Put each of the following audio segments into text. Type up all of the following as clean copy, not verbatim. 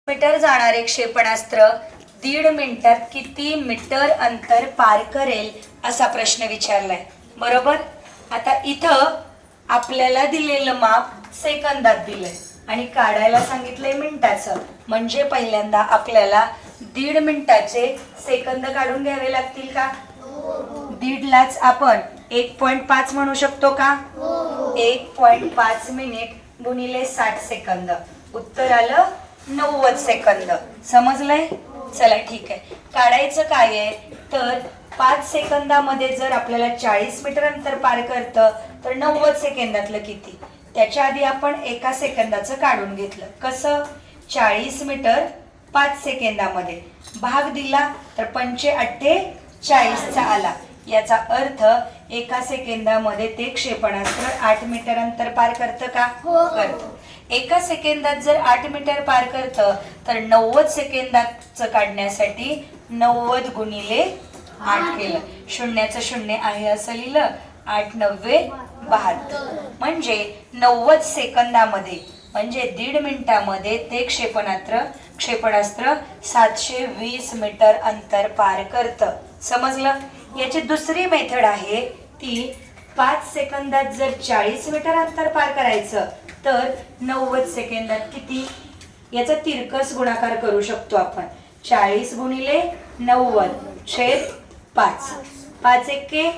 Metre जाणारे क्षेपणास्त्र 1.5 मिनिटात किती मीटर अंतर पार करेल असा प्रश्न विचारलाय. बरोबर. आता इथं आपल्याला दिलेलं माप सेकंदात दिलंय आणि काढायला सांगितलंय मिनिटाचं. म्हणजे पहिल्यांदा आपल्याला 1.5 मिनिटाचे सेकंद काढून घ्यावे लागतील का? 1.5 लाच आपण 1.5 म्हणू शकतो का? 1.5 मिनिट गुणिले 60 सेकंद. उत्तर आलं 90 सेकंद. समजलंय? चला ठीक आहे. काढायचं काय आहे तर 5 सेकंदामध्ये जर आपल्याला 40 मीटर अंतर पार करतं तर 90 सेकंदातलं किती? त्याच्या आधी आपण 1 सेकंदाचं काढून घेतलं. कसं? 40 मीटर 5 सेकंदामध्ये भाग दिला तर 45 चा आला. याचा अर्थ 1 सेकंदामध्ये ते क्षेपणास्त्र 8 मीटर अंतर पार करतं का? करतं. 1 सेकंदात जर 8 मीटर पार करतं तर 90 सेकंदाचं काढण्यासाठी 90 गुणिले 8 केलं. शून्याचं शून्य आहे असं लिहिलं. 8 9 72 म्हणजे 90 सेकंदामध्ये म्हणजे 1.5 मिनिटामध्ये ते क्षेपणास्त्र 720 मीटर अंतर पार करतं. समजलं? याची दुसरी मेथड आहे ती 5 सेकंदात जर 40 मीटर अंतर पार करायचं तर 90 सेकंदात किती? याचा तिरकस गुणाकार करू शकतो आपण. 40 गुणिले 90 छेद 5. 5 एके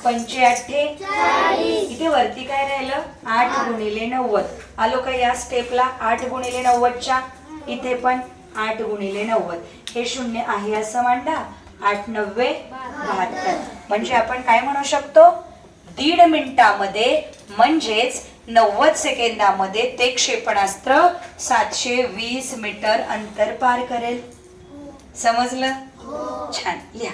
45. इथे वरती काय राहिलं? 8 गुणिले 90. आलो का या स्टेपला? 8 गुणिले 90च्या इथे पण 8 गुणिले 90. हे शून्य आहे असं मांडा. 8 9 72 म्हणजे आपण काय म्हणू शकतो? 1.5 मिनिटामध्ये म्हणजेच 90 सेकंदामध्ये ते क्षेपणास्त्र 720 मीटर अंतर पार करेल. समजलं? छान. लिहा.